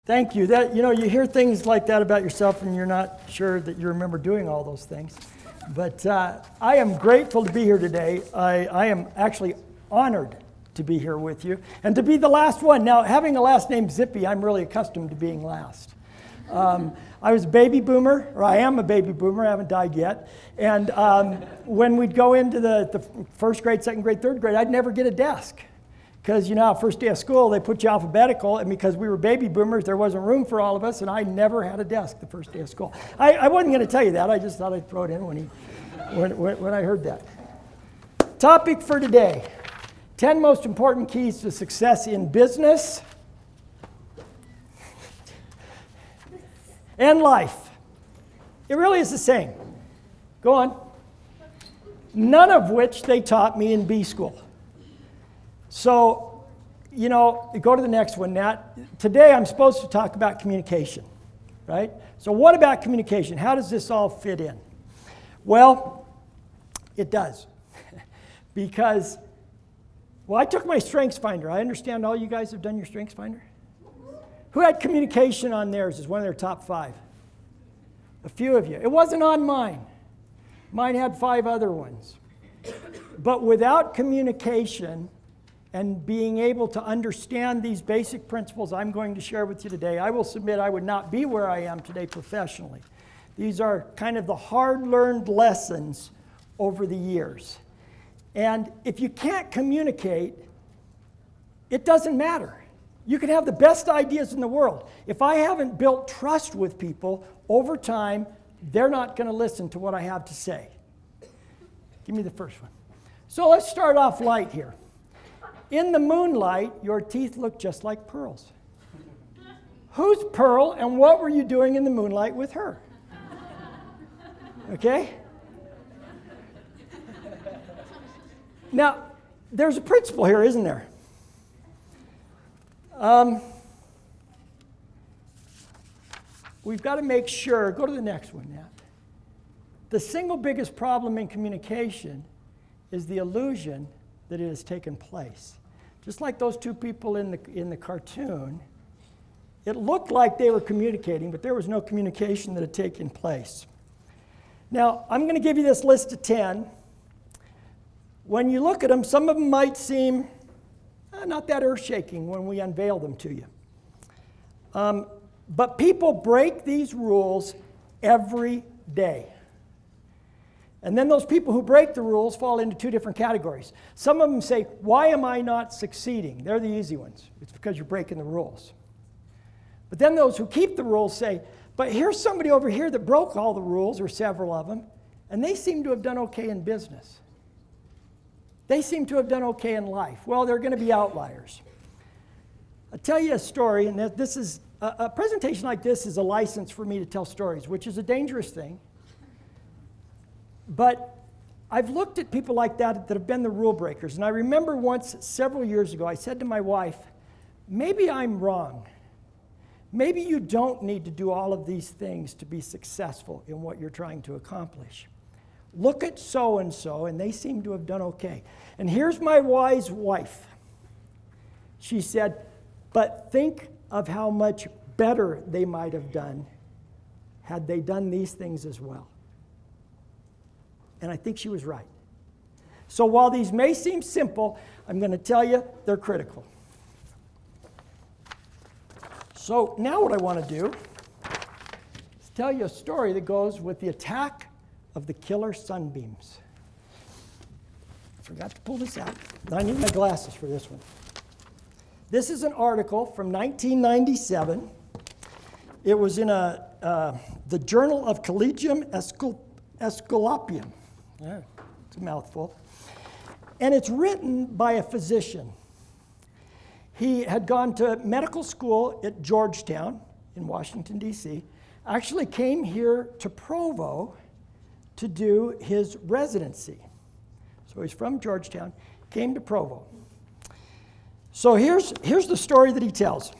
Thank you. That, you hear things like that about yourself and you're not sure that you remember doing all those things. But I am grateful to be here today. I am actually honored to be here with you and to be the last one. Now, having a last name Zippi, I'm really accustomed to being last. I was a baby boomer, or I am a baby boomer, I haven't died yet. And when we'd go into the first grade, second grade, third grade, I'd never get a desk. Because first day of school, they put you alphabetical, and because we were baby boomers, there wasn't room for all of us, and I never had a desk the first day of school. I wasn't going to tell you that, I just thought I'd throw it in when I heard that. Topic for today, 10 most important keys to success in business and life. It really is the same. Go on. None of which they taught me in B school. So, go to the next one, Nat. Today I'm supposed to talk about communication, right? So what about communication? How does this all fit in? Well, it does. Because, I took my Strengths Finder. I understand all you guys have done your Strengths Finder. Who had communication on theirs as one of their top 5? A few of you. It wasn't on mine. Mine had 5 other ones. But without communication and being able to understand these basic principles I'm going to share with you today, I will submit I would not be where I am today professionally. These are kind of the hard-learned lessons over the years. And if you can't communicate, it doesn't matter. You can have the best ideas in the world. If I haven't built trust with people over time, they're not going to listen to what I have to say. Give me the first one. So let's start off light here. In the moonlight, your teeth look just like pearls. Who's Pearl and what were you doing in the moonlight with her? Okay? Now, there's a principle here, isn't there? We've got to make sure, go to the next one, Nat. The single biggest problem in communication is the illusion that it has taken place. Just like those 2 people in the cartoon, it looked like they were communicating, but there was no communication that had taken place. Now, I'm going to give you this list of 10. When you look at them, some of them might seem not that earth-shaking when we unveil them to you. But people break these rules every day. And then those people who break the rules fall into 2 different categories. Some of them say, why am I not succeeding? They're the easy ones. It's because you're breaking the rules. But then those who keep the rules say, but here's somebody over here that broke all the rules, or several of them, and they seem to have done okay in business. They seem to have done okay in life. Well, they're going to be outliers. I'll tell you a story, and this is a presentation like this is a license for me to tell stories, which is a dangerous thing. But I've looked at people like that have been the rule breakers. And I remember once, several years ago, I said to my wife, maybe I'm wrong. Maybe you don't need to do all of these things to be successful in what you're trying to accomplish. Look at so-and-so, and they seem to have done okay. And here's my wise wife. She said, but think of how much better they might have done had they done these things as well. And I think she was right. So while these may seem simple, I'm going to tell you they're critical. So now what I want to do is tell you a story that goes with the attack of the killer sunbeams. I forgot to pull this out. I need my glasses for this one. This is an article from 1997. It was in the Journal of Collegium Aesculapium. Yeah, it's a mouthful. And it's written by a physician. He had gone to medical school at Georgetown in Washington, D.C., actually came here to Provo to do his residency. So he's from Georgetown, came to Provo. So here's the story that he tells.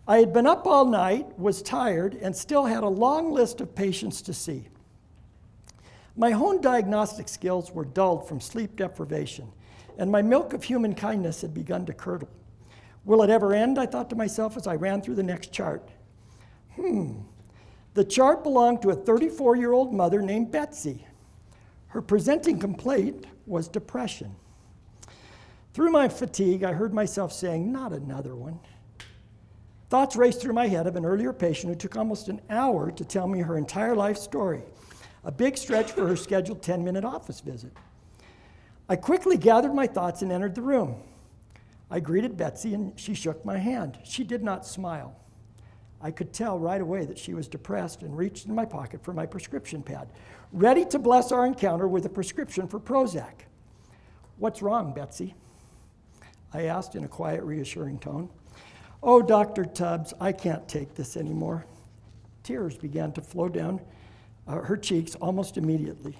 I had been up all night, was tired, and still had a long list of patients to see. My own diagnostic skills were dulled from sleep deprivation, and my milk of human kindness had begun to curdle. Will it ever end? I thought to myself as I ran through the next chart. The chart belonged to a 34-year-old mother named Betsy. Her presenting complaint was depression. Through my fatigue, I heard myself saying, not another one. Thoughts raced through my head of an earlier patient who took almost an hour to tell me her entire life story, a big stretch for her scheduled 10-minute office visit. I quickly gathered my thoughts and entered the room. I greeted Betsy and she shook my hand. She did not smile. I could tell right away that she was depressed and reached in my pocket for my prescription pad, ready to bless our encounter with a prescription for Prozac. What's wrong, Betsy? I asked in a quiet, reassuring tone. Oh, Dr. Tubbs, I can't take this anymore. Tears began to flow down her cheeks almost immediately.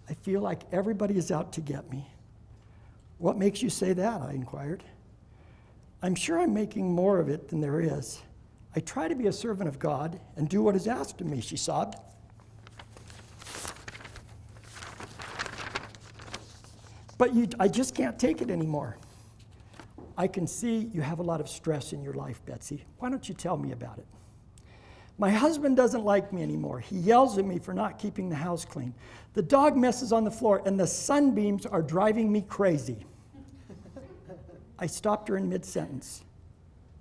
I feel like everybody is out to get me. What makes you say that? I inquired. I'm sure I'm making more of it than there is. I try to be a servant of God and do what is asked of me, she sobbed. But I just can't take it anymore. I can see you have a lot of stress in your life, Betsy. Why don't you tell me about it? My husband doesn't like me anymore. He yells at me for not keeping the house clean. The dog messes on the floor, and the sunbeams are driving me crazy. I stopped her in mid-sentence.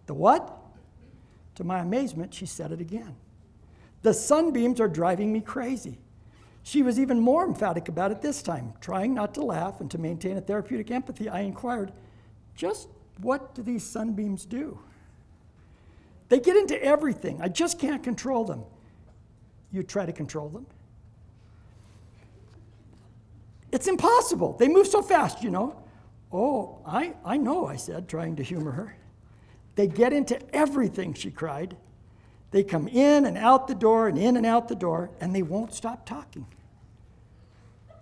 The what? To my amazement, she said it again. The sunbeams are driving me crazy. She was even more emphatic about it this time. Trying not to laugh and to maintain a therapeutic empathy, I inquired, just what do these sunbeams do? They get into everything. I just can't control them. You try to control them? It's impossible. They move so fast, you know. Oh, I know, I said, trying to humor her. They get into everything, she cried. They come in and out the door and in and out the door, and they won't stop talking.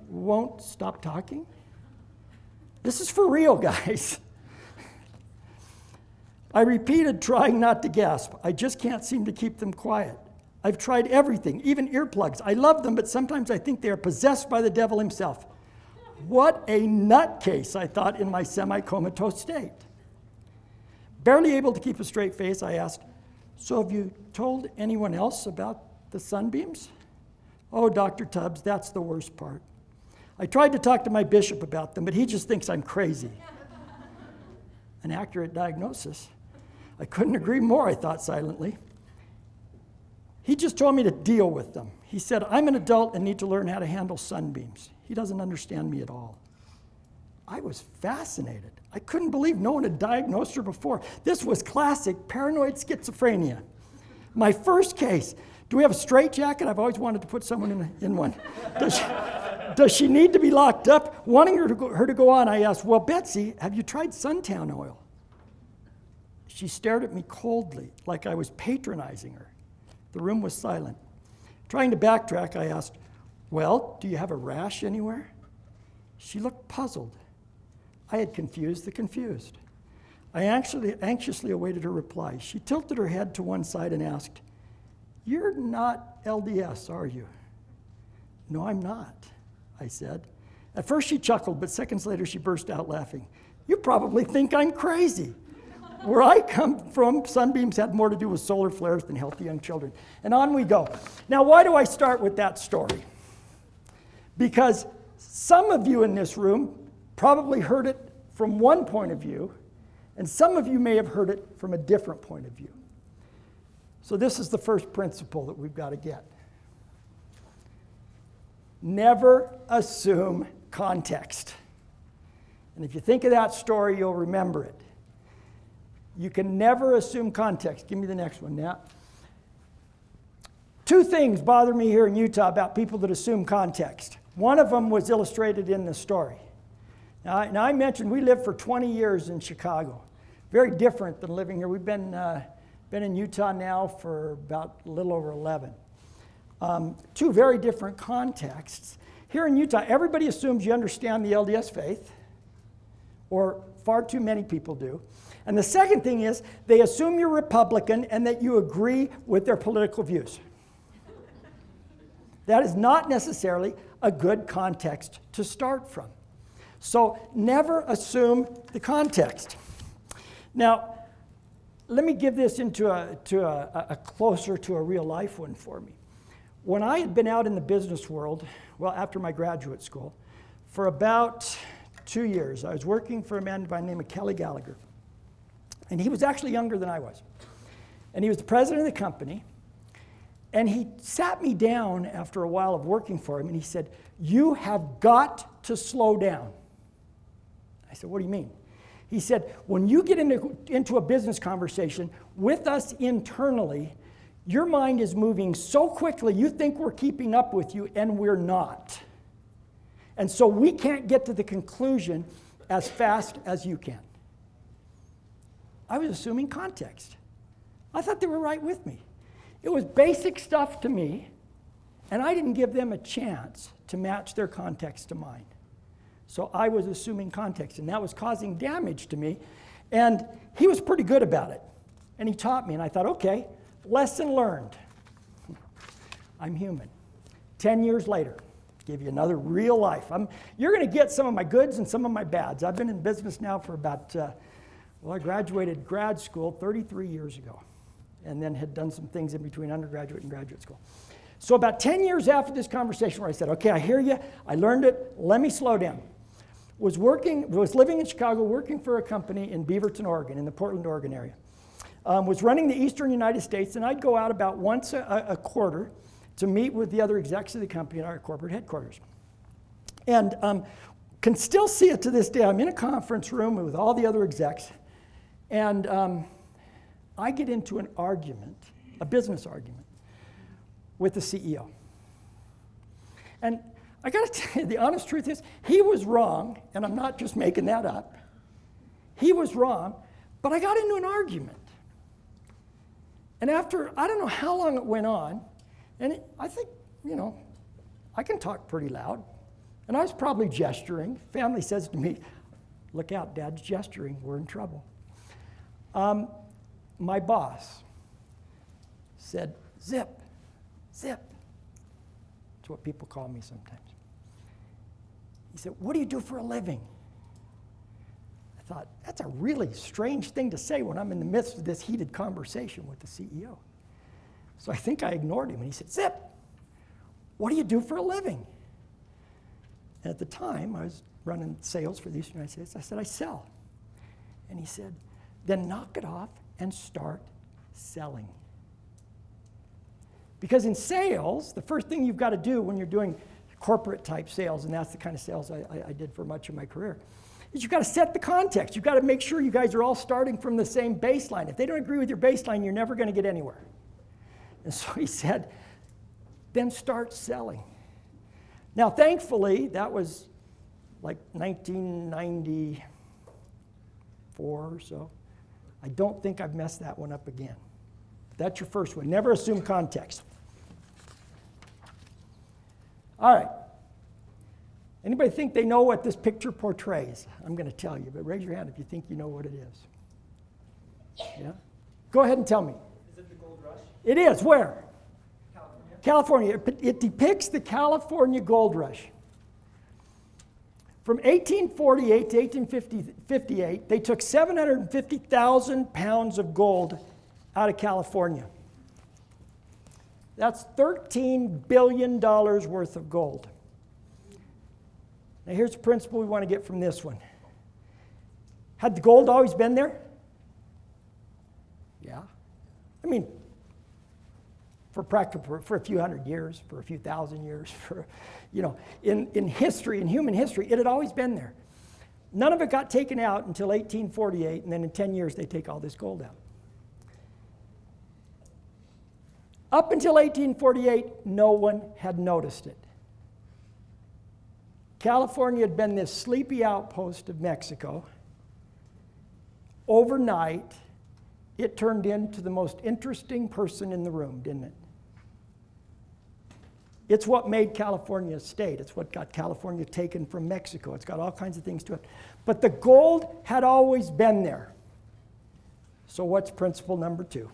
Won't stop talking? This is for real, guys. I repeated, trying not to gasp. I just can't seem to keep them quiet. I've tried everything, even earplugs. I love them, but sometimes I think they are possessed by the devil himself. What a nutcase, I thought in my semi-comatose state. Barely able to keep a straight face, I asked, so have you told anyone else about the sunbeams? Oh, Dr. Tubbs, that's the worst part. I tried to talk to my bishop about them, but he just thinks I'm crazy. An accurate diagnosis. I couldn't agree more, I thought silently. He just told me to deal with them. He said, I'm an adult and need to learn how to handle sunbeams. He doesn't understand me at all. I was fascinated. I couldn't believe no one had diagnosed her before. This was classic paranoid schizophrenia. My first case. Do we have a straitjacket? I've always wanted to put someone in one. Does she need to be locked up? Wanting her to go on, I asked, well, Betsy, have you tried suntan oil? She stared at me coldly, like I was patronizing her. The room was silent. Trying to backtrack, I asked, well, do you have a rash anywhere? She looked puzzled. I had confused the confused. I anxiously awaited her reply. She tilted her head to one side and asked, you're not LDS, are you? No, I'm not, I said. At first she chuckled, but seconds later she burst out laughing. You probably think I'm crazy. Where I come from, sunbeams had more to do with solar flares than healthy young children. And on we go. Now, why do I start with that story? Because some of you in this room probably heard it from one point of view, and some of you may have heard it from a different point of view. So this is the first principle that we've got to get. Never assume context. And if you think of that story, you'll remember it. You can never assume context. Give me the next one now. Two things bother me here in Utah about people that assume context. One of them was illustrated in the story. Now I mentioned we lived for 20 years in Chicago. Very different than living here. We've been in Utah now for about a little over 11. Two very different contexts. Here in Utah, everybody assumes you understand the LDS faith, or far too many people do. And the second thing is, they assume you're Republican and that you agree with their political views. That is not necessarily a good context to start from. So never assume the context. Now, let me give this into a closer to a real life one for me. When I had been out in the business world, well, after my graduate school, for about 2 years, I was working for a man by the name of Kelly Gallagher. And he was actually younger than I was. And he was the president of the company. And he sat me down after a while of working for him, and he said, "You have got to slow down." I said, "What do you mean?" He said, "When you get into a business conversation with us internally, your mind is moving so quickly you think we're keeping up with you, and we're not. And so we can't get to the conclusion as fast as you can." I was assuming context. I thought they were right with me. It was basic stuff to me, and I didn't give them a chance to match their context to mine. So I was assuming context, and that was causing damage to me. And he was pretty good about it. And he taught me, and I thought, okay, lesson learned. I'm human. 10 years later, give you another real life. You're going to get some of my goods and some of my bads. I've been in business now for about, I graduated grad school 33 years ago, and then had done some things in between undergraduate and graduate school. So about 10 years after this conversation where I said, okay, I hear you, I learned it, let me slow down. Was living in Chicago, working for a company in Beaverton, Oregon, in the Portland, Oregon area. Was running the eastern United States, and I'd go out about once a quarter to meet with the other execs of the company at our corporate headquarters. And can still see it to this day. I'm in a conference room with all the other execs, and I get into an argument, a business argument, with the CEO. And I got to tell you, the honest truth is, he was wrong, and I'm not just making that up. He was wrong, but I got into an argument. And after, I don't know how long it went on, and I think, I can talk pretty loud. And I was probably gesturing. Family says to me, "Look out, Dad's gesturing, we're in trouble." My boss said, "Zip, Zip." That's what people call me sometimes. He said, "What do you do for a living?" I thought, that's a really strange thing to say when I'm in the midst of this heated conversation with the CEO. So I think I ignored him, and he said, "Zip, what do you do for a living?" And at the time, I was running sales for the Eastern United States. I said, "I sell." And he said, "Then knock it off and start selling." Because in sales, the first thing you've got to do when you're doing corporate type sales, and that's the kind of sales I did for much of my career, is you've got to set the context. You've got to make sure you guys are all starting from the same baseline. If they don't agree with your baseline, you're never going to get anywhere. And so he said, then start selling. Now, thankfully, that was like 1994 or so. I don't think I've messed that one up again. That's your first one. Never assume context. All right. Anybody think they know what this picture portrays? I'm going to tell you, but raise your hand if you think you know what it is. Yeah? Go ahead and tell me. Is it the gold rush? It is. Where? California. California. It depicts the California gold rush. From 1848 to 1858, they took 750,000 pounds of gold out of California. That's $13 billion worth of gold. Now here's the principle we want to get from this one. Had the gold always been there? Yeah. I mean, for a few hundred years, for a few thousand years, in history, in human history, it had always been there. None of it got taken out until 1848, and then in 10 years they take all this gold out. Up until 1848, no one had noticed it. California had been this sleepy outpost of Mexico. Overnight, it turned into the most interesting person in the room, didn't it? It's what made California a state. It's what got California taken from Mexico. It's got all kinds of things to it. But the gold had always been there. So what's principle number 2?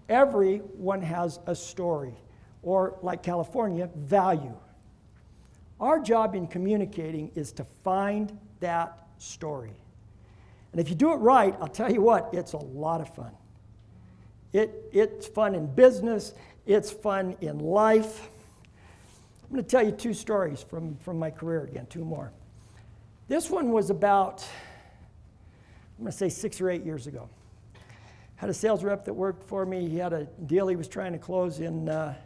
Everyone has a story, or like California, value. Our job in communicating is to find that story. And if you do it right, I'll tell you what, it's a lot of fun. It's fun in business. It's fun in life. I'm going to tell you two stories from my career again, two more. This one was about, I'm going to say 6 or 8 years ago. Had a sales rep that worked for me. He had a deal he was trying to close in, I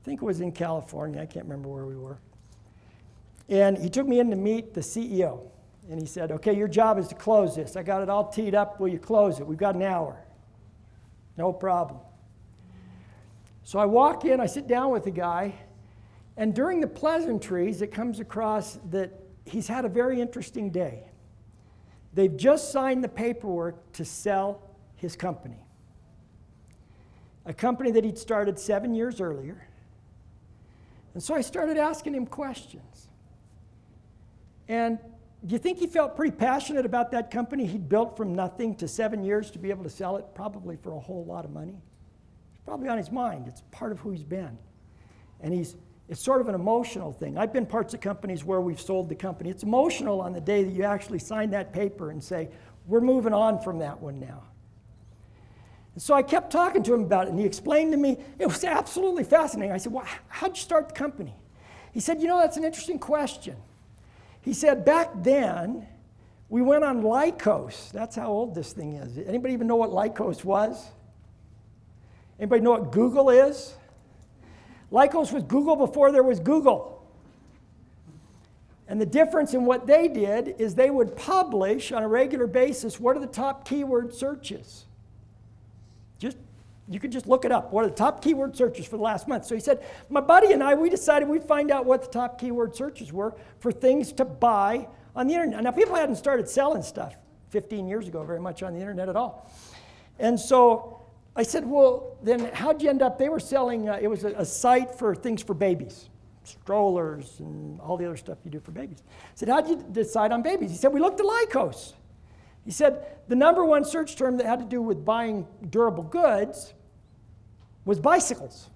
think it was in California. I can't remember where we were. And he took me in to meet the CEO. And he said, okay, your job is to close this. I got it all teed up. Will you close it? We've got an hour. No problem. So I walk in, I sit down with the guy, and during the pleasantries, it comes across that he's had a very interesting day. They've just signed the paperwork to sell his company. A company that he'd started 7 years earlier. And so I started asking him questions. And do you think he felt pretty passionate about that company he'd built from nothing to 7 years to be able to sell it, probably for a whole lot of money? It's probably on his mind. It's part of who he's been. And it's sort of an emotional thing. I've been parts of companies where we've sold the company. It's emotional on the day that you actually sign that paper and say, we're moving on from that one now. And so I kept talking to him about it, and he explained to me, it was absolutely fascinating. I said, well, how'd you start the company? He said, that's an interesting question. He said, back then, we went on Lycos. That's how old this thing is. Anybody even know what Lycos was? Anybody know what Google is? Lycos was Google before there was Google. And the difference in what they did is they would publish on a regular basis what are the top keyword searches. You could just look it up. What are the top keyword searches for the last month? So he said, my buddy and I, we decided we'd find out what the top keyword searches were for things to buy on the internet. Now, people hadn't started selling stuff 15 years ago very much on the internet at all. And so I said, well, then how'd you end up? They were selling, it was a site for things for babies, strollers and all the other stuff you do for babies. I said, how'd you decide on babies? He said, we looked at Lycos. He said, the number one search term that had to do with buying durable goods was bicycles.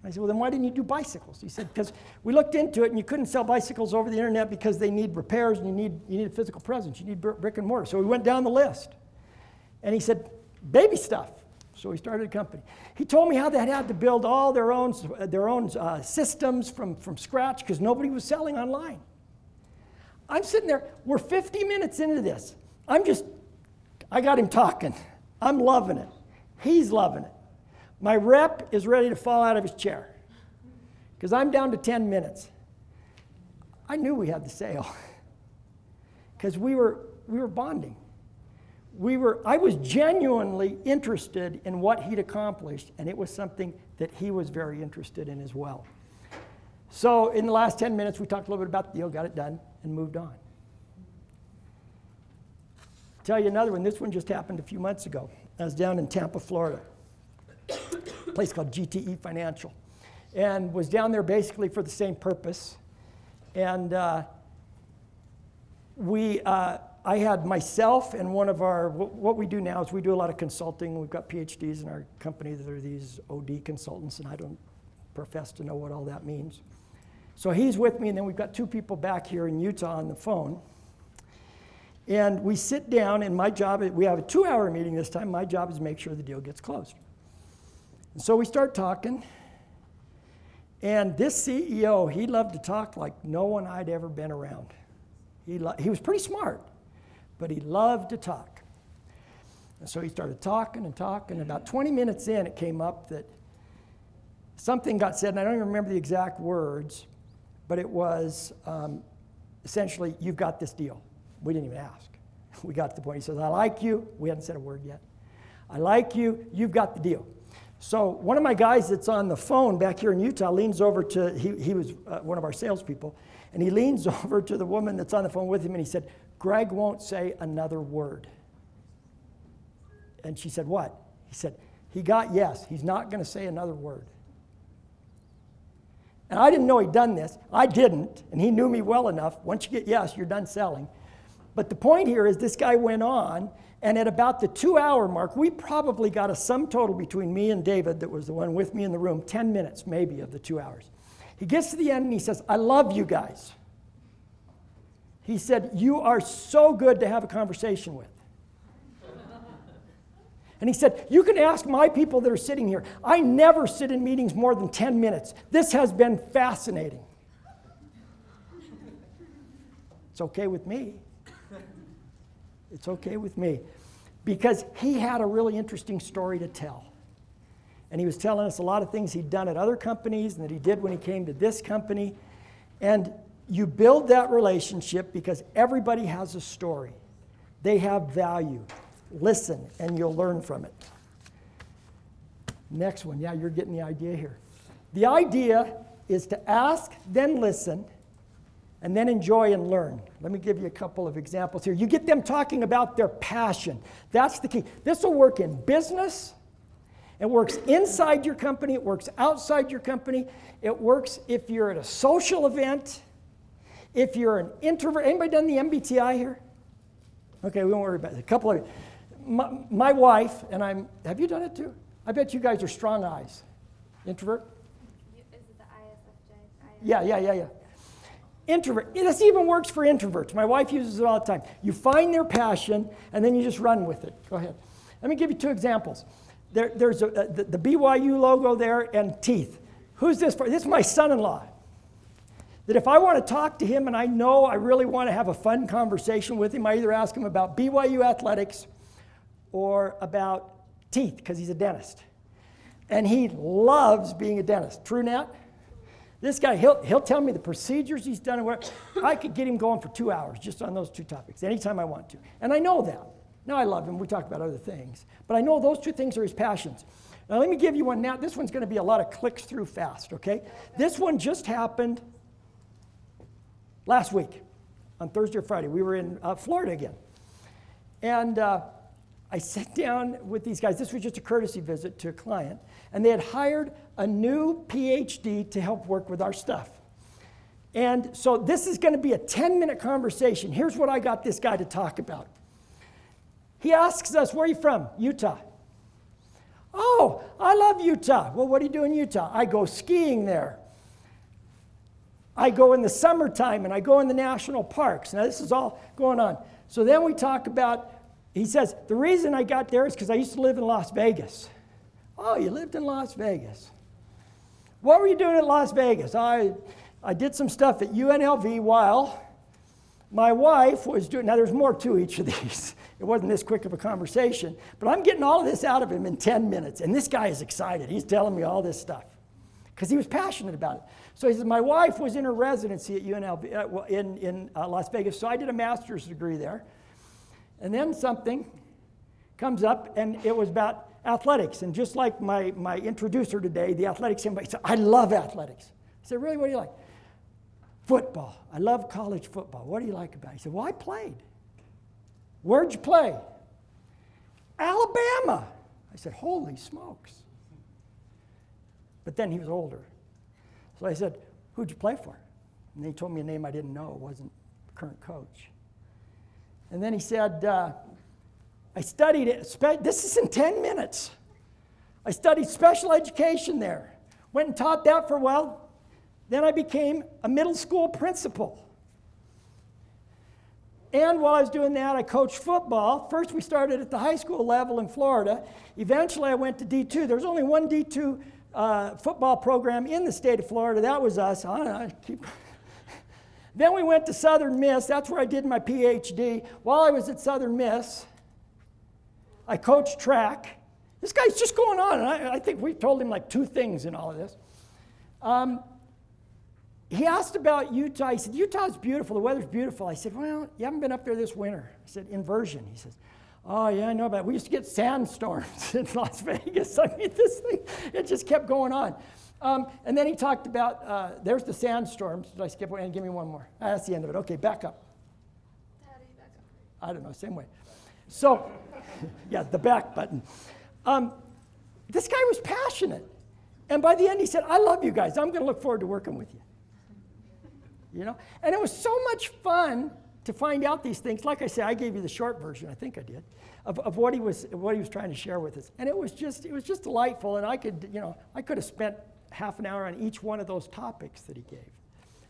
I said, well, then why didn't you do bicycles? He said, because we looked into it and you couldn't sell bicycles over the internet because they need repairs and you need a physical presence. You need brick and mortar. So we went down the list. And he said, baby stuff. So he started a company. He told me how they had to build all their own systems from scratch because nobody was selling online. I'm sitting there, we're 50 minutes into this. I got him talking. I'm loving it. He's loving it. My rep is ready to fall out of his chair because I'm down to 10 minutes. I knew we had the sale because we were bonding. I was genuinely interested in what he'd accomplished, and it was something that he was very interested in as well. So in the last 10 minutes, we talked a little bit about the deal, got it done, and moved on. I'll tell you another one. This one just happened a few months ago. I was down in Tampa, Florida, a place called Gte Financial, and was down there basically for the same purpose. And I had myself and one of our, what we do now is we do a lot of consulting. We've got PhDs in our company that are these OD consultants, and I don't profess to know what all that means. So he's with me, and then we've got two people back here in Utah on the phone. And we sit down, and my job, we have a 2-hour meeting this time. My job is to make sure the deal gets closed. And so we start talking, and this CEO, he loved to talk like no one I'd ever been around. He was pretty smart, but he loved to talk. And so he started talking and talking. About 20 minutes in, it came up that something got said, and I don't even remember the exact words, but it was essentially, you've got this deal. We didn't even ask. We got to the point. He says, I like you. We hadn't said a word yet. I like you. You've got the deal. So one of my guys that's on the phone back here in Utah leans over to, he was one of our salespeople, and he leans over to the woman that's on the phone with him, and he said, Greg won't say another word. And she said, what? He said, he got yes. He's not going to say another word. And I didn't know he'd done this. I didn't, and he knew me well enough. Once you get yes, you're done selling. But the point here is this guy went on, and at about the 2-hour mark, we probably got a sum total between me and David, that was the one with me in the room, 10 minutes maybe of the 2 hours. He gets to the end and he says, I love you guys. He said, you are so good to have a conversation with. And he said, you can ask my people that are sitting here. I never sit in meetings more than 10 minutes. This has been fascinating. It's okay with me. It's okay with me. Because he had a really interesting story to tell. And he was telling us a lot of things he'd done at other companies and that he did when he came to this company. And you build that relationship because everybody has a story. They have value. Listen, and you'll learn from it. Next one. Yeah, you're getting the idea here. The idea is to ask, then listen, and then enjoy and learn. Let me give you a couple of examples here. You get them talking about their passion. That's the key. This will work in business. It works inside your company. It works outside your company. It works if you're at a social event. If you're an introvert. Anybody done the MBTI here? Okay, we won't worry about it. A couple of you. My wife, and have you done it too? I bet you guys are strong eyes. Introvert? Is it the ISFJ? Yeah. Introvert. This even works for introverts. My wife uses it all the time. You find their passion, and then you just run with it. Go ahead. Let me give you two examples. There's the BYU logo there and teeth. Who's this for? This is my son-in-law. That if I want to talk to him and I know I really want to have a fun conversation with him, I either ask him about BYU athletics or about teeth, because he's a dentist. And he loves being a dentist. True, Nat? This guy, he'll tell me the procedures he's done. And what I could get him going for 2 hours just on those two topics, anytime I want to. And I know that. Now I love him. We talk about other things. But I know those two things are his passions. Now let me give you one now. This one's going to be a lot of clicks through fast, okay? This one just happened last week on Thursday or Friday. We were in Florida again. And I sat down with these guys. This was just a courtesy visit to a client. And they had hired a new PhD to help work with our stuff. And so this is going to be a 10-minute conversation. Here's what I got this guy to talk about. He asks us, where are you from? Utah. Oh, I love Utah. Well, what do you do in Utah? I go skiing there. I go in the summertime and I go in the national parks. Now this is all going on. So then we talk about, he says, the reason I got there is because I used to live in Las Vegas. Oh, you lived in Las Vegas. What were you doing at Las Vegas? I did some stuff at UNLV while my wife was doing, now there's more to each of these. It wasn't this quick of a conversation, but I'm getting all of this out of him in 10 minutes. And this guy is excited. He's telling me all this stuff because he was passionate about it. So he says, my wife was in her residency at UNLV in Las Vegas, so I did a master's degree there. And then something comes up, and it was about athletics. And just like my introducer today, the athletics, somebody said, I love athletics. I said, really, what do you like? Football. I love college football. What do you like about it? He said, well, I played. Where'd you play? Alabama. I said, holy smokes. But then he was older. So I said, who'd you play for? And he told me a name I didn't know. It wasn't the current coach. And then he said, I studied it. This is in 10 minutes. I studied special education there. Went and taught that for a while. Then I became a middle school principal. And while I was doing that, I coached football. First, we started at the high school level in Florida. Eventually, I went to D2. There's only one D2 football program in the state of Florida. That was us. Then we went to Southern Miss. That's where I did my PhD. While I was at Southern Miss, I coached track. This guy's just going on, and I think we told him like 2 things in all of this. He asked about Utah. He said, Utah's beautiful. The weather's beautiful. I said, well, you haven't been up there this winter. I said, inversion. He says, oh, yeah, I know about it. We used to get sandstorms in Las Vegas. I mean, this thing, it just kept going on. And then he talked about, there's the sandstorms. Did I skip one? And give me one more. That's the end of it. Okay, back up. How do you back up? I don't know, same way. So, yeah, the back button. This guy was passionate. And by the end, he said, I love you guys. I'm going to look forward to working with you. You know? And it was so much fun to find out these things. Like I said, I gave you the short version, I think I did, of what he was trying to share with us. And it was just delightful. And I could have spent half an hour on each one of those topics that he gave.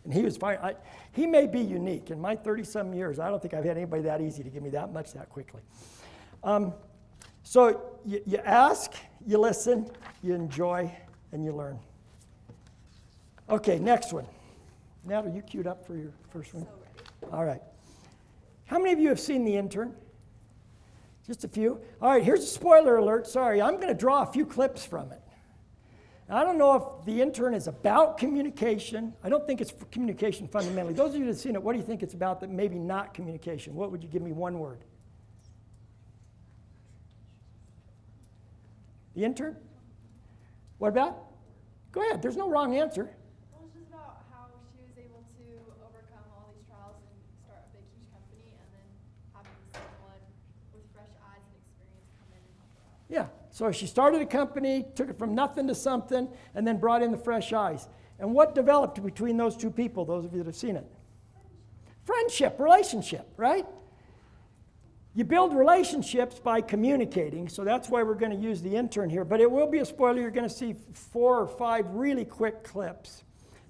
And he was fine. He may be unique. In my 30-some years, I don't think I've had anybody that easy to give me that much that quickly. So you ask, you listen, you enjoy, and you learn. Okay, next one. Nat, are you queued up for your first one? So ready. All right. How many of you have seen The Intern? Just a few? All right, here's a spoiler alert. Sorry, I'm going to draw a few clips from it. Now, I don't know if The Intern is about communication. I don't think it's for communication fundamentally. Those of you that have seen it, what do you think it's about that maybe not communication? What would you give me one word? The Intern? What about? Go ahead, there's no wrong answer. Well, it's just about how she was able to overcome all these trials and start a big, huge company, and then having someone with fresh eyes and experience come in and help her out. Yeah, so she started a company, took it from nothing to something, and then brought in the fresh eyes. And what developed between those two people, those of you that have seen it? Friendship, relationship, right? You build relationships by communicating, so that's why we're going to use The Intern here. But it will be a spoiler. You're going to see 4 or 5 really quick clips.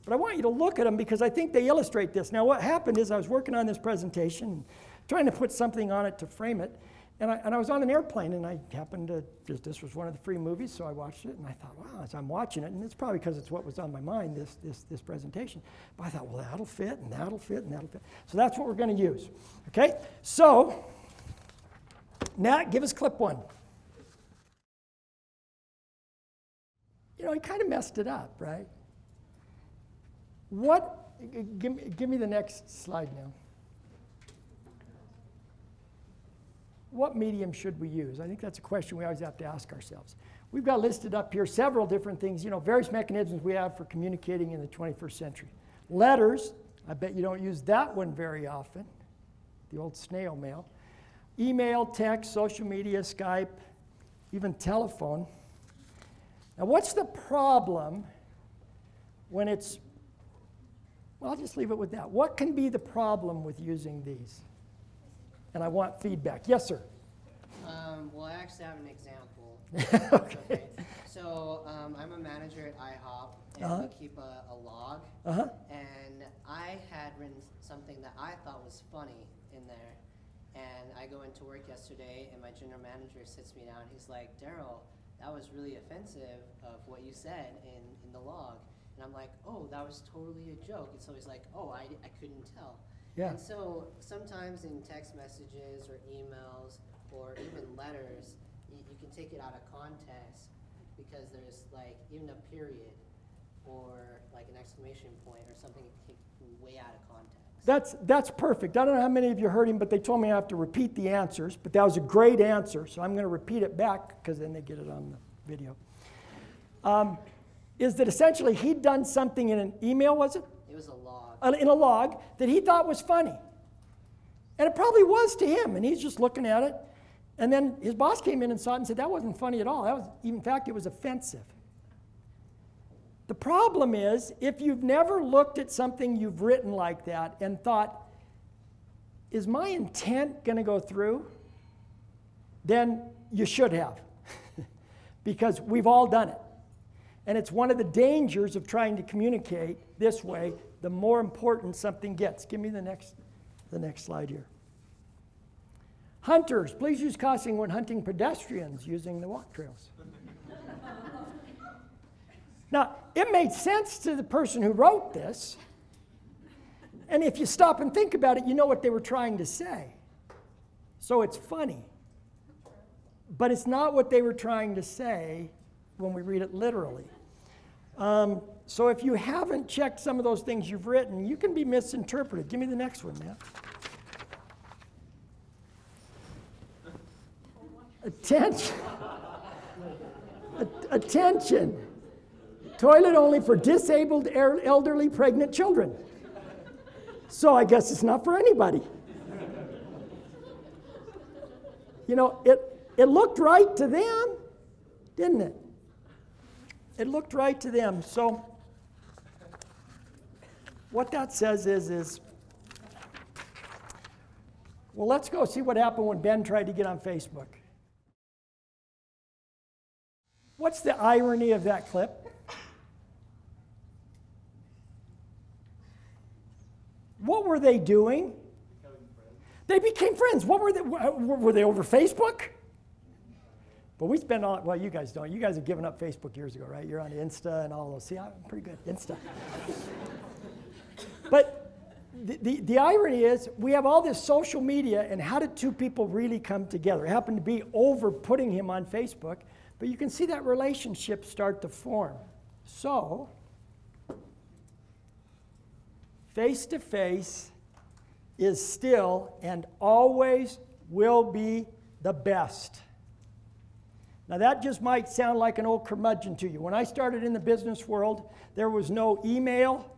But I want you to look at them because I think they illustrate this. Now, what happened is I was working on this presentation, trying to put something on it to frame it, and I was on an airplane, and I happened to, this was one of the free movies, so I watched it, and I thought, wow, as I'm watching it, and it's probably because it's what was on my mind, this presentation, but I thought, well, that'll fit, and that'll fit, and that'll fit. So that's what we're going to use, okay? So, Nat, give us clip 1. You know, he kind of messed it up, right? Give me the next slide now. What medium should we use? I think that's a question we always have to ask ourselves. We've got listed up here several different things, you know, various mechanisms we have for communicating in the 21st century. Letters, I bet you don't use that one very often, the old snail mail. Email, text, social media, Skype, even telephone. Now, what's the problem when it's, well, I'll just leave it with that. What can be the problem with using these? And I want feedback. Yes, sir. Well, I actually have an example. Okay. So I'm a manager at IHOP, and we keep a log. And I had written something that I thought was funny in there. And I go into work yesterday, and my general manager sits me down. He's like, Daryl, that was really offensive of what you said in the log. And I'm like, oh, that was totally a joke. And so he's like, oh, I couldn't tell. Yeah. And so sometimes in text messages or emails or even letters, you can take it out of context because there's like even a period or like an exclamation point or something taken way out of context. That's perfect. I don't know how many of you heard him, but they told me I have to repeat the answers. But that was a great answer, so I'm going to repeat it back because then they get it on the video. Is that essentially he'd done something in an email, was it? It was a log. In a log that he thought was funny. And it probably was to him, and he's just looking at it. And then his boss came in and saw it and said, that wasn't funny at all. That was, in fact, it was offensive. The problem is, if you've never looked at something you've written like that and thought, is my intent going to go through? Then you should have, because we've all done it. And it's one of the dangers of trying to communicate this way, the more important something gets. Give me the next slide here. Hunters, please use caution when hunting pedestrians using the walk trails. Now, it made sense to the person who wrote this. And if you stop and think about it, you know what they were trying to say. So it's funny. But it's not what they were trying to say when we read it literally. So if you haven't checked some of those things you've written, you can be misinterpreted. Give me the next one, Matt. Attention. Attention. Toilet only for disabled, elderly, pregnant children. So I guess it's not for anybody. You know, it looked right to them, didn't it? It looked right to them. So what that says is, well, let's go see what happened when Ben tried to get on Facebook. What's the irony of that clip? What were they doing? They became friends. What were they? Were they over Facebook? But we spend all, well, you guys don't. You guys have given up Facebook years ago, right? You're on Insta and all those. See, I'm pretty good. Insta. But the irony is we have all this social media, and how did two people really come together? It happened to be over putting him on Facebook, but you can see that relationship start to form. So, face-to-face is still and always will be the best. Now that just might sound like an old curmudgeon to you. When I started in the business world, there was no email.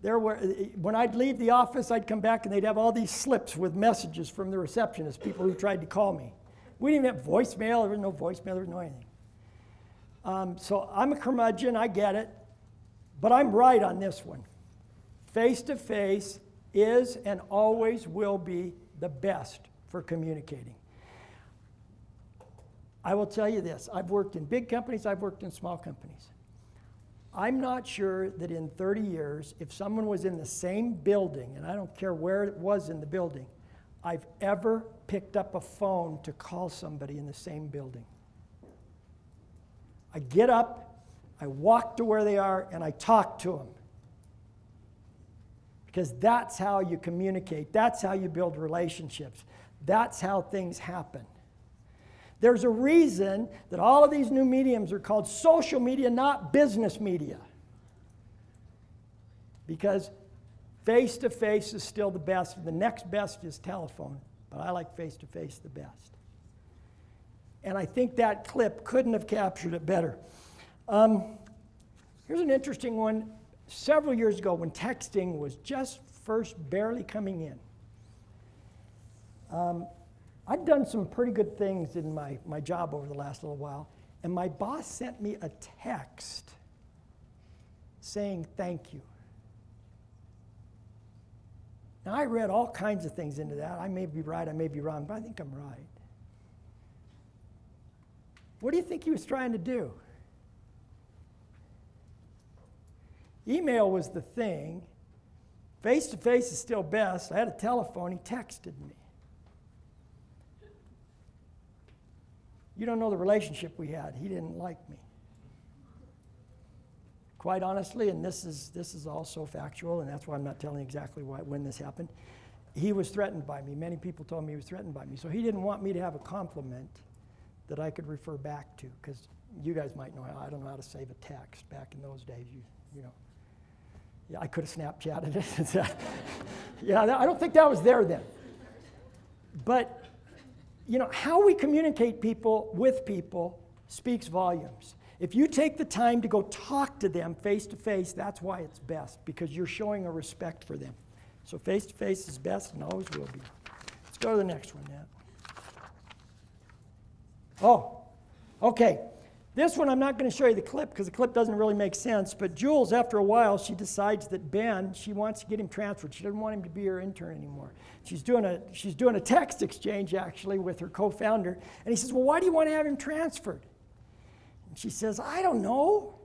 When I'd leave the office, I'd come back and they'd have all these slips with messages from the receptionist, people who tried to call me. We didn't even have voicemail. There was no voicemail. There was no anything. So I'm a curmudgeon. I get it. But I'm right on this one. Face-to-face is and always will be the best for communicating. I will tell you this. I've worked in big companies. I've worked in small companies. I'm not sure that in 30 years, if someone was in the same building, and I don't care where it was in the building, I've ever picked up a phone to call somebody in the same building. I get up, I walk to where they are, and I talk to them. Because that's how you communicate. That's how you build relationships. That's how things happen. There's a reason that all of these new mediums are called social media, not business media. Because face-to-face is still the best. The next best is telephone, but I like face-to-face the best. And I think that clip couldn't have captured it better. Here's an interesting one. Several years ago, when texting was just first barely coming in, I'd done some pretty good things in my job over the last little while, and my boss sent me a text saying thank you. Now, I read all kinds of things into that. I may be right, I may be wrong, but I think I'm right. What do you think he was trying to do? Email was the thing. Face-to-face is still best. I had a telephone. He texted me. You don't know the relationship we had. He didn't like me. Quite honestly, and this is also factual, and that's why I'm not telling exactly when this happened. He was threatened by me. Many people told me he was threatened by me. So he didn't want me to have a compliment that I could refer back to, because you guys might know how, I don't know how to save a text back in those days, you know. Yeah, I could have Snapchatted it. Yeah, I don't think that was there then. But, you know, how we communicate with people speaks volumes. If you take the time to go talk to them face-to-face, that's why it's best, because you're showing a respect for them. So face-to-face is best and always will be. Let's go to the next one, Nat. Oh, okay. This one, I'm not going to show you the clip because the clip doesn't really make sense, but Jules, after a while, she decides that Ben, she wants to get him transferred. She doesn't want him to be her intern anymore. She's doing a text exchange, actually, with her co-founder, and he says, well, why do you want to have him transferred? And she says, I don't know.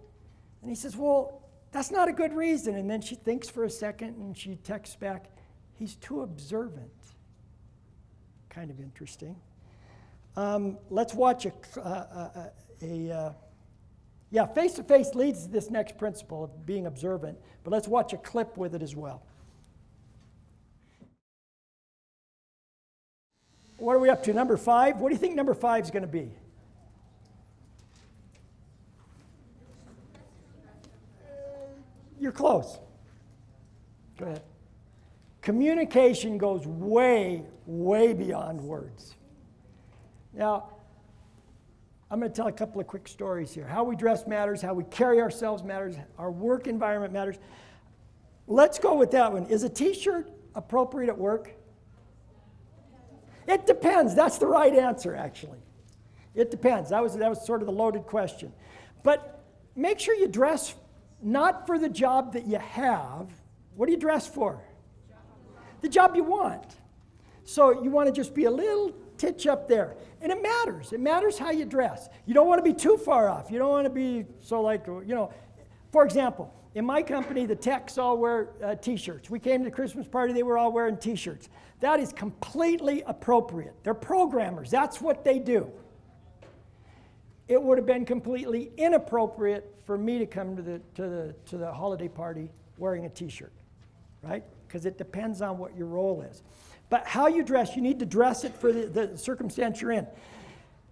And he says, well, that's not a good reason. And then she thinks for a second, and she texts back, he's too observant. Kind of interesting. Let's watch face-to-face leads to this next principle of being observant, but let's watch a clip with it as well. What are we up to, number 5? What do you think number 5 is going to be? You're close. Go ahead. Communication goes way, way beyond words. Now, I'm going to tell a couple of quick stories here. How we dress matters, how we carry ourselves matters, our work environment matters. Let's go with that one. Is a t-shirt appropriate at work? It depends. That's the right answer, actually. It depends. That was sort of the loaded question. But make sure you dress not for the job that you have. What do you dress for? The job you want. So you want to just be a little titch up there. And it matters. It matters how you dress. You don't want to be too far off. You don't want to be so like, you know, for example, In my company, the techs all wear T-shirts. We came to the Christmas party, they were all wearing T-shirts. That is completely appropriate. They're programmers. That's what they do. It would have been completely inappropriate for me to come to the holiday party wearing a T-shirt, right? Because it depends on what your role is. But how you dress, you need to dress it for the circumstance you're in.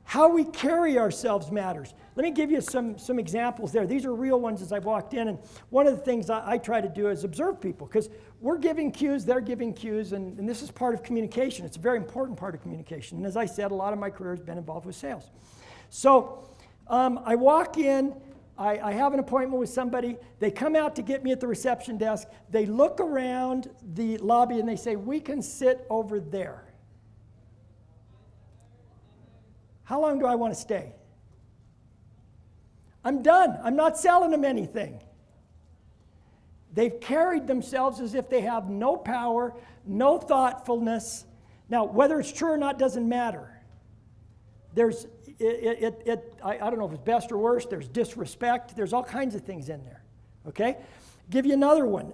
How we carry ourselves matters. Let me give you some examples there. These are real ones as I've walked in. And one of the things I try to do is observe people, because we're giving cues, they're giving cues, and this is part of communication. It's a very important part of communication. And as I said, a lot of my career has been involved with sales. So I walk in, I have an appointment with somebody. They come out to get me at the reception desk. They look around the lobby and they say, "We can sit over there." How long do I want to stay? I'm done. I'm not selling them anything. They've carried themselves as if they have no power, no thoughtfulness. Now, whether it's true or not doesn't matter. There's, I don't know if it's best or worst. There's disrespect. There's all kinds of things in there. Okay? Give you another one.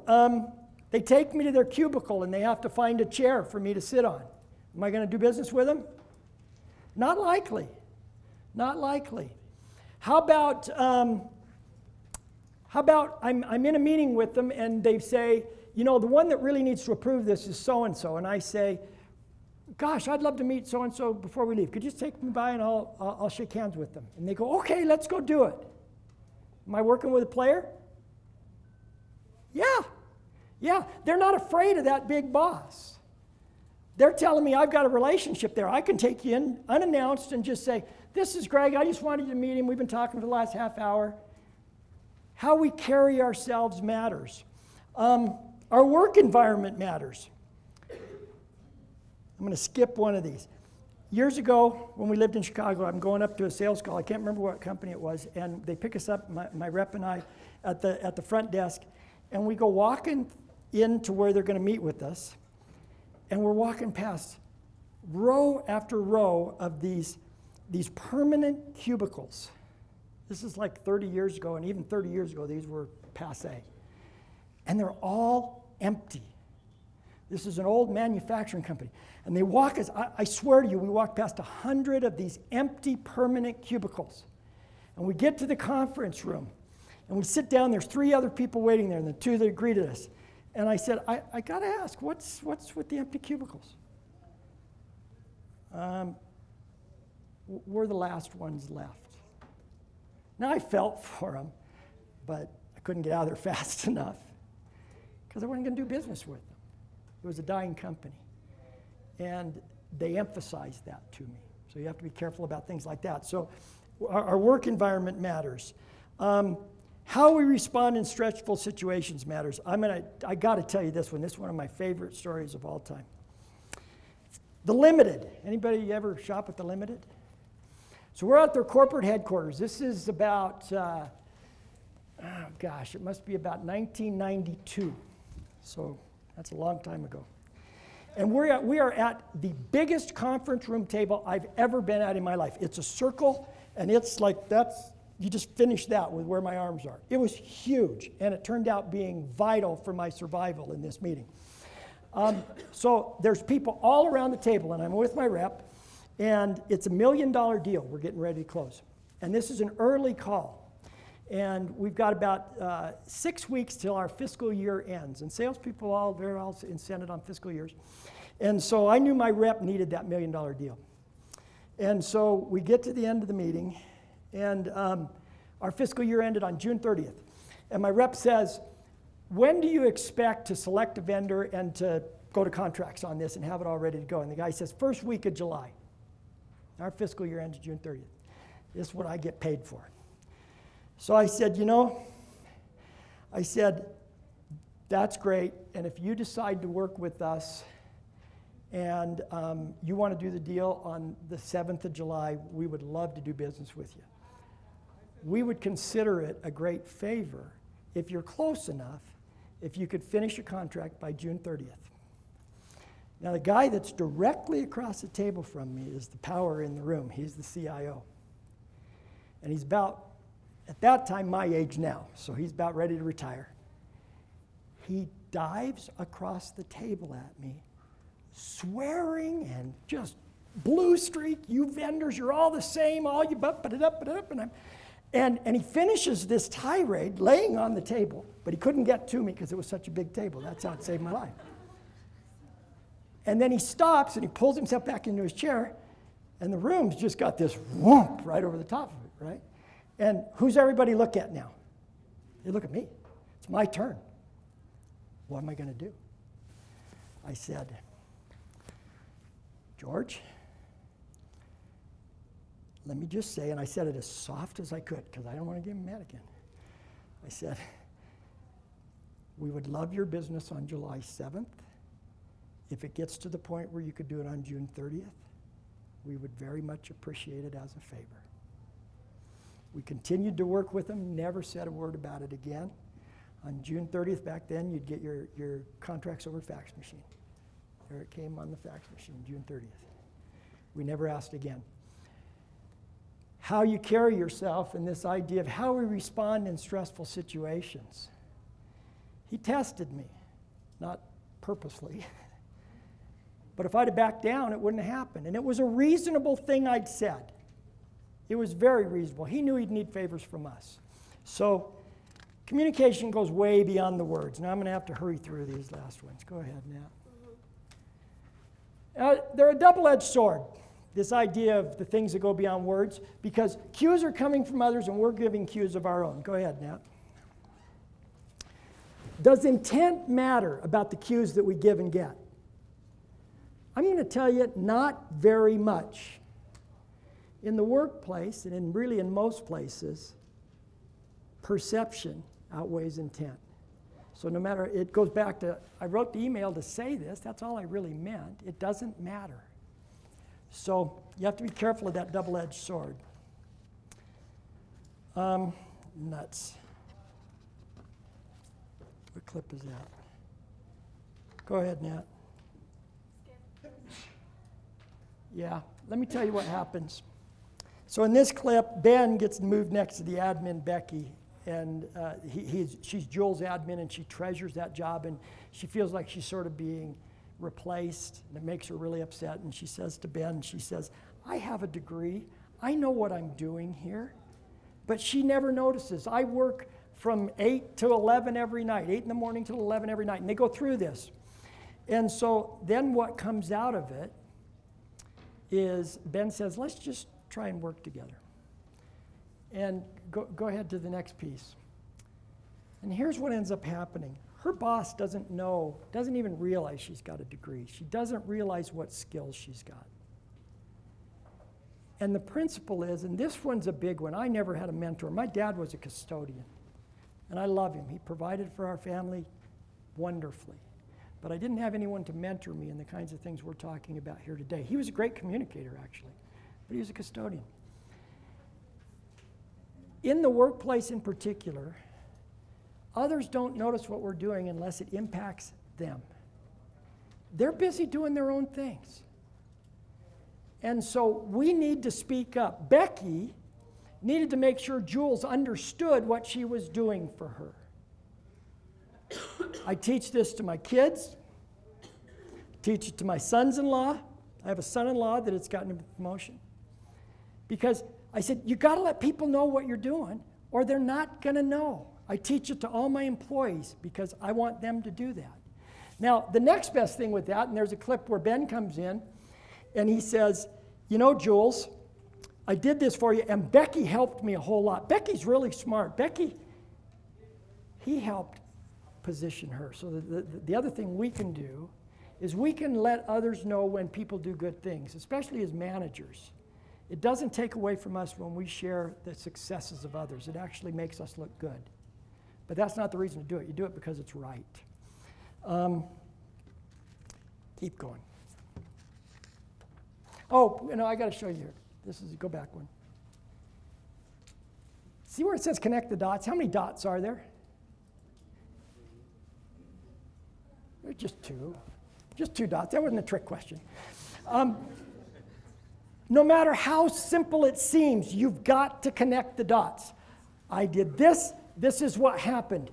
They take me to their cubicle and they have to find a chair for me to sit on. Am I going to do business with them? Not likely. Not likely. How about I'm in a meeting with them and they say, "You know, the one that really needs to approve this is so-and-so." And I say, "Gosh, I'd love to meet so-and-so before we leave. Could you just take me by and I'll shake hands with them?" And they go, "Okay, let's go do it." Am I working with a player? Yeah. They're not afraid of that big boss. They're telling me I've got a relationship there. I can take you in unannounced and just say, "This is Greg. I just wanted you to meet him. We've been talking for the last half hour." How we carry ourselves matters. Our work environment matters. I'm going to skip one of these. Years ago, when we lived in Chicago, I'm going up to a sales call. I can't remember what company it was. And they pick us up, my rep and I, at the front desk. And we go walking into where they're going to meet with us. And we're walking past row after row of these permanent cubicles. This is like 30 years ago, and even 30 years ago, these were passé. And they're all empty. This is an old manufacturing company. And they walk us, I swear to you, we walked past 100 of these empty permanent cubicles. And we get to the conference room, and we sit down, there's 3 other people waiting there, and the 2 that greeted us. And I said, I got to ask, what's with the empty cubicles? We're the last ones left. Now, I felt for them, but I couldn't get out of there fast enough because I wasn't going to do business with them. It was a dying company. And they emphasized that to me. So you have to be careful about things like that. So our work environment matters. How we respond in stressful situations matters. I got to tell you this one. This is one of my favorite stories of all time. The Limited. Anybody ever shop at The Limited? So we're at their corporate headquarters. This is about, it must be about 1992. So that's a long time ago. And we are at the biggest conference room table I've ever been at in my life. It's a circle, and it's like you just finish that with where my arms are. It was huge, and it turned out being vital for my survival in this meeting. So there's people all around the table, and I'm with my rep, and it's $1 million deal we're getting ready to close. And this is an early call. And we've got about 6 weeks till our fiscal year ends. And salespeople, they're all incented on fiscal years. And so I knew my rep needed that $1 million deal. And so we get to the end of the meeting, and our fiscal year ended on June 30th. And my rep says, "When do you expect to select a vendor and to go to contracts on this and have it all ready to go?" And the guy says, "First week of July." Our fiscal year ends June 30th. This is what I get paid for. So I said, "That's great. And if you decide to work with us and you want to do the deal on the 7th of July, we would love to do business with you. We would consider it a great favor if you're close enough, if you could finish a contract by June 30th. Now, the guy that's directly across the table from me is the power in the room. He's the CIO. And he's about, at that time, my age now. So he's about ready to retire. he dives across the table at me, swearing and just blue streak, you vendors, you're all the same, all you and he finishes this tirade laying on the table, but he couldn't get to me because it was such a big table. That's how it saved my life. And then he stops and he pulls himself back into his chair, and the room's just got this whoomp right over the top of it, right? And who's everybody look at now? They look at me. It's my turn. What am I going to do? I said, George, let me just say, and I said it as soft as I could because I don't want to get him mad again. I said, we would love your business on July 7th. If it gets to the point where you could do it on June 30th, we would very much appreciate it as a favor. We continued to work with him, never said a word about it again. On June 30th, back then, you'd get your contracts over fax machine. There it came on the fax machine, June 30th. We never asked again. How you carry yourself and this idea of how we respond in stressful situations. He tested me, not purposely. But if I'd have backed down, it wouldn't have happened. And it was a reasonable thing I'd said. It was very reasonable. He knew he'd need favors from us. So communication goes way beyond the words. Now I'm going to have to hurry through these last ones. Go ahead, Nat. They're a double-edged sword, this idea of the things that go beyond words, because cues are coming from others and we're giving cues of our own. Go ahead, Nat. Does intent matter about the cues that we give and get? I'm going to tell you, not very much. In the workplace, and really in most places, perception outweighs intent. So no matter, it goes back to, I wrote the email to say this, that's all I really meant. It doesn't matter. So you have to be careful of that double-edged sword. Nuts. What clip is that? Go ahead, Nat. Yeah, let me tell you what happens. So in this clip, Ben gets moved next to the admin, Becky, and she's Jules' admin, and she treasures that job, and she feels like she's sort of being replaced, and it makes her really upset, and she says to Ben, she says, I have a degree, I know what I'm doing here, but she never notices. I work from 8 to 11 every night, 8 in the morning till 11 every night, and they go through this. And so then what comes out of it is Ben says, let's just try and work together. And go ahead to the next piece. And here's what ends up happening. Her boss doesn't even realize she's got a degree. She doesn't realize what skills she's got. And the principle is, and this one's a big one, I never had a mentor. My dad was a custodian, and I love him. He provided for our family wonderfully. But I didn't have anyone to mentor me in the kinds of things we're talking about here today. He was a great communicator, actually, but he was a custodian. In the workplace in particular, others don't notice what we're doing unless it impacts them. They're busy doing their own things. And so we need to speak up. Becky needed to make sure Jules understood what she was doing for her. I teach this to my kids, teach it to my sons-in-law. I have a son-in-law that has gotten a promotion. Because I said, you got to let people know what you're doing, or they're not going to know. I teach it to all my employees because I want them to do that. Now, the next best thing with that, and there's a clip where Ben comes in, and he says, you know, Jules, I did this for you, and Becky helped me a whole lot. Becky's really smart. He helped position her. So the other thing we can do is we can let others know when people do good things, especially as managers. It doesn't take away from us when we share the successes of others. It actually makes us look good. But that's not the reason to do it. You do it because it's right. Keep going. Oh, I got to show you here. Go back one. See where it says connect the dots? How many dots are there? There's just two. Just 2 dots. That wasn't a trick question. No matter how simple it seems, you've got to connect the dots. I did this. This is what happened.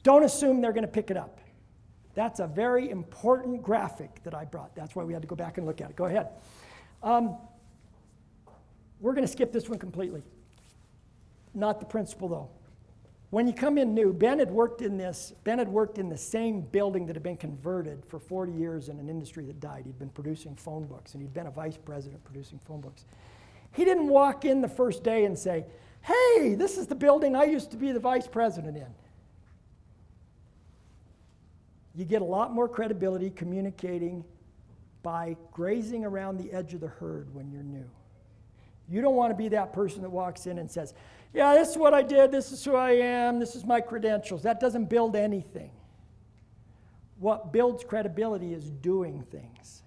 Don't assume they're going to pick it up. That's a very important graphic that I brought. That's why we had to go back and look at it. Go ahead. We're going to skip this one completely. Not the principal, though. When you come in new, Ben had worked in the same building that had been converted for 40 years in an industry that died. He'd been producing phone books, and he'd been a vice president producing phone books. He didn't walk in the first day and say, hey, this is the building I used to be the vice president in. You get a lot more credibility communicating by grazing around the edge of the herd when you're new. You don't want to be that person that walks in and says, yeah, this is what I did, this is who I am, this is my credentials. That doesn't build anything. What builds credibility is doing things.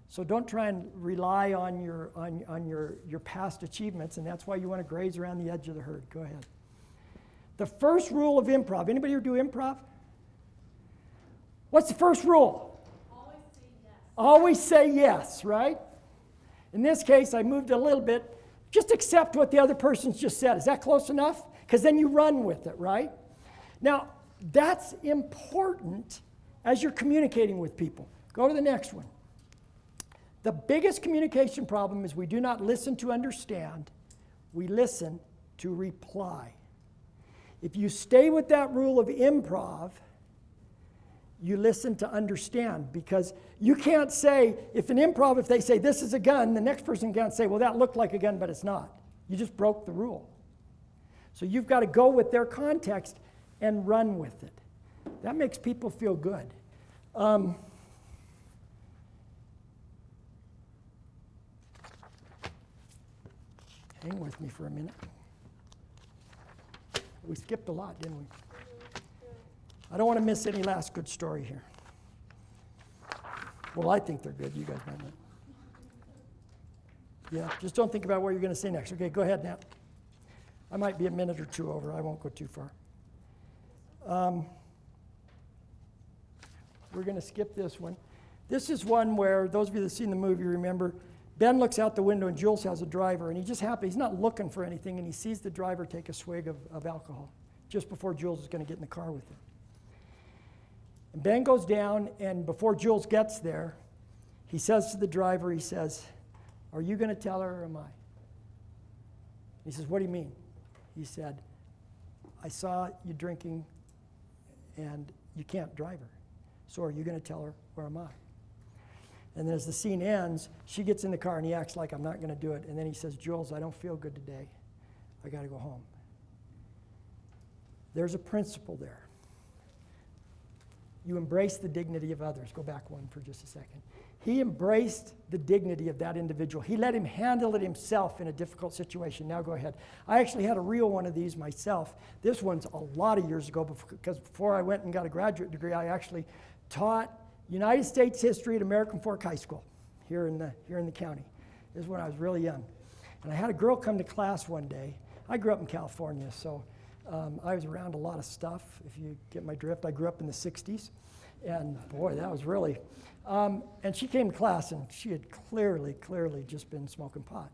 So don't try and rely on your past achievements, and that's why you want to graze around the edge of the herd. Go ahead. The first rule of improv. Anybody here do improv? What's the first rule? Always say yes. Always say yes, right? In this case, I moved a little bit. Just accept what the other person's just said. Is that close enough? Because then you run with it, right? Now, that's important as you're communicating with people. Go to the next one. The biggest communication problem is we do not listen to understand. We listen to reply. If you stay with that rule of improv, you listen to understand, because you can't say, if they say this is a gun, the next person can't say, well, that looked like a gun, but it's not. You just broke the rule. So you've got to go with their context and run with it. That makes people feel good. Hang with me for a minute. We skipped a lot, didn't we? I don't want to miss any last good story here. Well, I think they're good. You guys might not. Yeah, just don't think about what you're going to say next. Okay, go ahead now. I might be a minute or two over. I won't go too far. We're going to skip this one. This is one where, those of you that have seen the movie remember, Ben looks out the window and Jules has a driver, and he's not looking for anything, and he sees the driver take a swig of alcohol just before Jules is going to get in the car with him. And Ben goes down, and before Jules gets there, he says to the driver, he says, are you going to tell her or am I? He says, what do you mean? He said, I saw you drinking and you can't drive her. So are you going to tell her or am I? And then as the scene ends, she gets in the car and he acts like I'm not going to do it. And then he says, Jules, I don't feel good today. I got to go home. There's a principle there. You embrace the dignity of others. Go back one for just a second. He embraced the dignity of that individual. He let him handle it himself in a difficult situation. Now go ahead. I actually had a real one of these myself. This one's a lot of years ago, because before I went and got a graduate degree, I actually taught United States history at American Fork High School here in the county. This is when I was really young. And I had a girl come to class one day. I grew up in California, so I was around a lot of stuff, if you get my drift. I grew up in the 60s, and boy, that was really... and she came to class, and she had clearly just been smoking pot.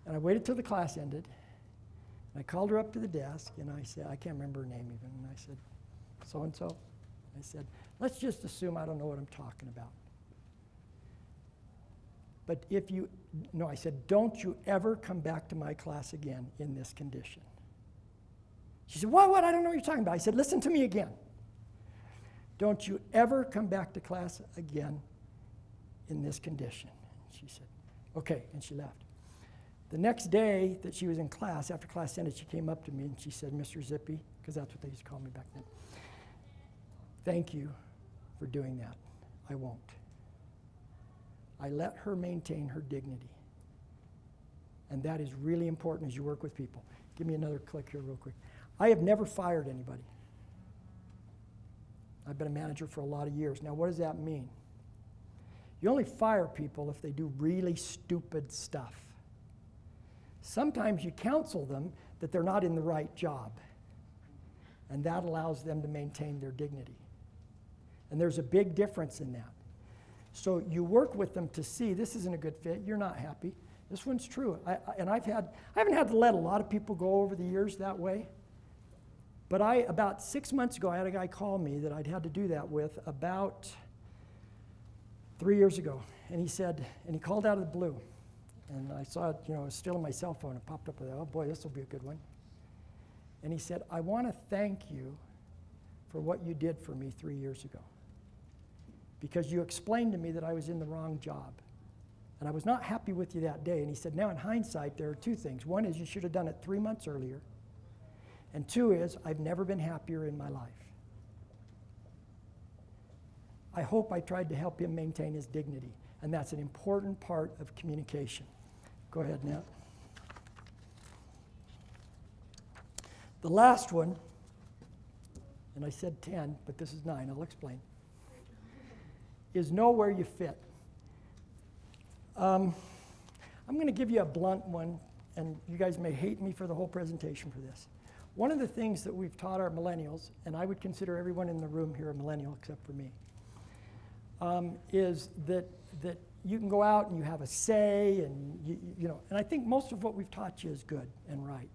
And I waited till the class ended, and I called her up to the desk, and I said, I can't remember her name even, and I said, so-and-so. I said, let's just assume I don't know what I'm talking about. But I said, don't you ever come back to my class again in this condition. She said, what? I don't know what you're talking about. I said, listen to me again. Don't you ever come back to class again in this condition. And she said, okay, and she left. The next day that she was in class, after class ended, she came up to me and she said, Mr. Zippi, because that's what they used to call me back then, thank you for doing that. I won't. I let her maintain her dignity. And that is really important as you work with people. Give me another click here real quick. I have never fired anybody. I've been a manager for a lot of years. Now, what does that mean? You only fire people if they do really stupid stuff. Sometimes you counsel them that they're not in the right job, and that allows them to maintain their dignity. And there's a big difference in that. So you work with them to see, this isn't a good fit, you're not happy. This one's true. I haven't had to let a lot of people go over the years that way. But about 6 months ago, I had a guy call me that I'd had to do that with about 3 years ago. And he said, and he called out of the blue. And I saw it, it was still on my cell phone. It popped up with, oh boy, this will be a good one. And he said, I want to thank you for what you did for me 3 years ago. Because you explained to me that I was in the wrong job. And I was not happy with you that day. And he said, now in hindsight, there are two things. One is you should have done it 3 months earlier. And two is, I've never been happier in my life. I hope I tried to help him maintain his dignity. And that's an important part of communication. Go ahead, Nat. The last one, and I said 10, but this is 9, I'll explain, is know where you fit. I'm going to give you a blunt one, and you guys may hate me for the whole presentation for this. One of the things that we've taught our millennials, and I would consider everyone in the room here a millennial except for me, is that you can go out and you have a say, and and I think most of what we've taught you is good and right.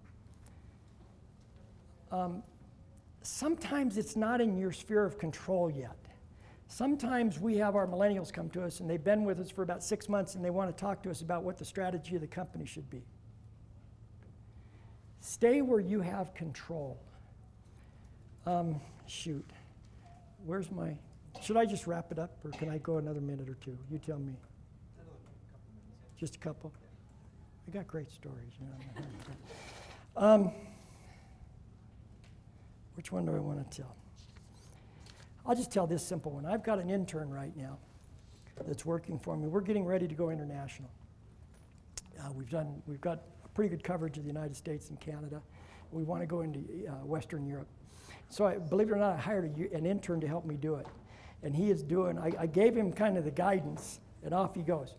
Sometimes it's not in your sphere of control yet. Sometimes we have our millennials come to us and they've been with us for about 6 months and they want to talk to us about what the strategy of the company should be. Stay where you have control. Shoot. Where's my... Should I just wrap it up or can I go another minute or two? You tell me. Just a couple? I got great stories. Which one do I want to tell? I'll just tell this simple one. I've got an intern right now that's working for me. We're getting ready to go international. We've got a pretty good coverage of the United States and Canada. We want to go into Western Europe. So believe it or not, I hired an intern to help me do it. And he is doing, I gave him kind of the guidance, and off he goes.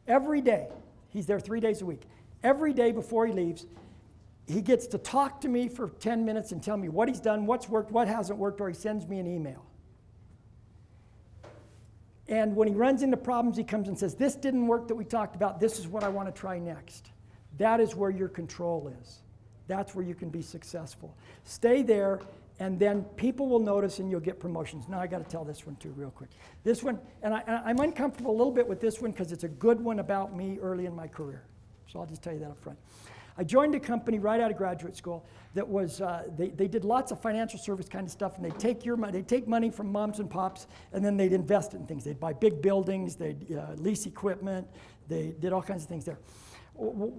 Every day, he's there 3 days a week. Every day before he leaves, he gets to talk to me for 10 minutes and tell me what he's done, what's worked, what hasn't worked, or he sends me an email. And when he runs into problems, he comes and says, this didn't work that we talked about, this is what I want to try next. That is where your control is. That's where you can be successful. Stay there, and then people will notice and you'll get promotions. Now I got to tell this one too real quick. This one, and I'm uncomfortable a little bit with this one because it's a good one about me early in my career. So I'll just tell you that up front. I joined a company right out of graduate school that was, they did lots of financial service kind of stuff, and they'd take money from moms and pops, and then they'd invest it in things. They'd buy big buildings, they'd lease equipment, they did all kinds of things there.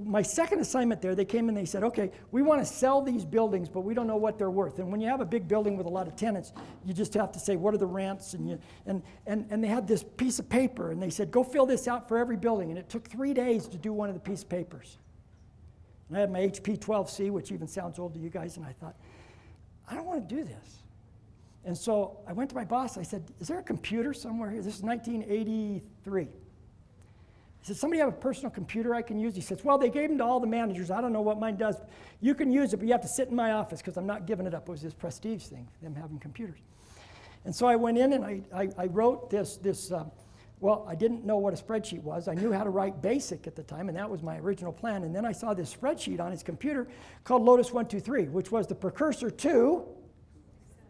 My second assignment there, they came and they said, okay, we want to sell these buildings, but we don't know what they're worth. And when you have a big building with a lot of tenants, you just have to say, what are the rents? And they had this piece of paper, and they said, go fill this out for every building. And it took 3 days to do one of the piece of papers. And I had my HP 12C, which even sounds old to you guys, and I thought, I don't want to do this. And so I went to my boss, I said, is there a computer somewhere here? This is 1983. I said, somebody have a personal computer I can use? He says, well, they gave them to all the managers. I don't know what mine does. You can use it, but you have to sit in my office because I'm not giving it up. It was this prestige thing, them having computers. And so I went in and I wrote this well, I didn't know what a spreadsheet was. I knew how to write BASIC at the time, and that was my original plan. And then I saw this spreadsheet on his computer called Lotus 123, which was the precursor to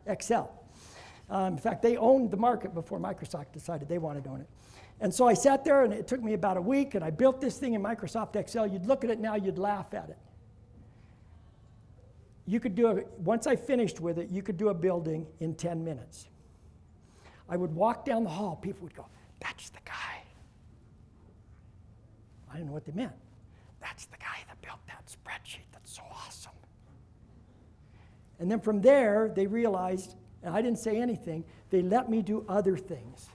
Excel. In fact, they owned the market before Microsoft decided they wanted to own it. And so I sat there, and it took me about a week, and I built this thing in Microsoft Excel. You'd look at it now, you'd laugh at it. You could do once I finished with it, you could do a building in 10 minutes. I would walk down the hall, people would go, that's the guy. I didn't know what they meant. That's the guy that built that spreadsheet. That's so awesome. And then from there, they realized, and I didn't say anything, they let me do other things.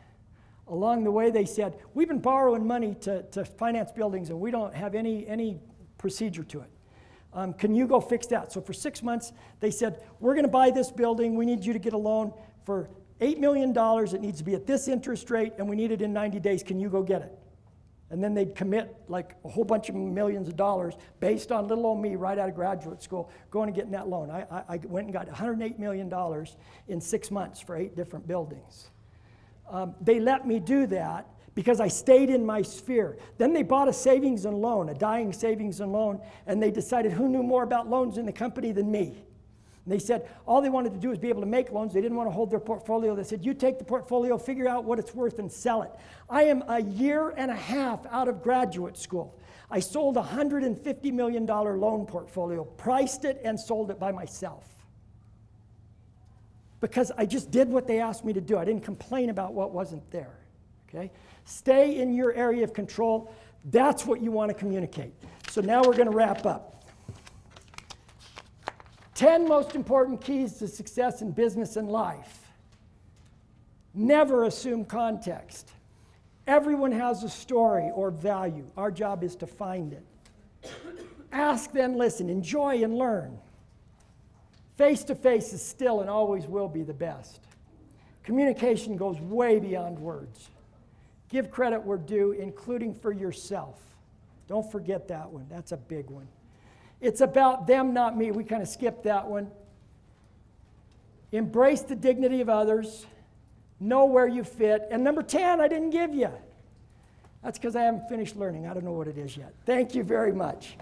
Along the way, they said, we've been borrowing money to finance buildings, and we don't have any procedure to it. Can you go fix that? So for 6 months, they said, we're going to buy this building. We need you to get a loan for $8 million, it needs to be at this interest rate, and we need it in 90 days. Can you go get it? And then they'd commit like a whole bunch of millions of dollars based on little old me right out of graduate school going and getting that loan. I went and got $108 million in 6 months for 8 different buildings. They let me do that because I stayed in my sphere. Then they bought a savings and loan, a dying savings and loan, and they decided who knew more about loans in the company than me. And they said all they wanted to do was be able to make loans. They didn't want to hold their portfolio. They said, you take the portfolio, figure out what it's worth, and sell it. I am a year and a half out of graduate school. I sold a $150 million loan portfolio, priced it, and sold it by myself. Because I just did what they asked me to do. I didn't complain about what wasn't there. Okay? Stay in your area of control. That's what you want to communicate. So now we're going to wrap up. 10 most important keys to success in business and life. Never assume context. Everyone has a story or value. Our job is to find it. Ask, then listen. Enjoy and learn. Face-to-face is still and always will be the best. Communication goes way beyond words. Give credit where due, including for yourself. Don't forget that one. That's a big one. It's about them, not me. We kind of skipped that one. Embrace the dignity of others. Know where you fit. And number 10, I didn't give you. That's because I haven't finished learning. I don't know what it is yet. Thank you very much.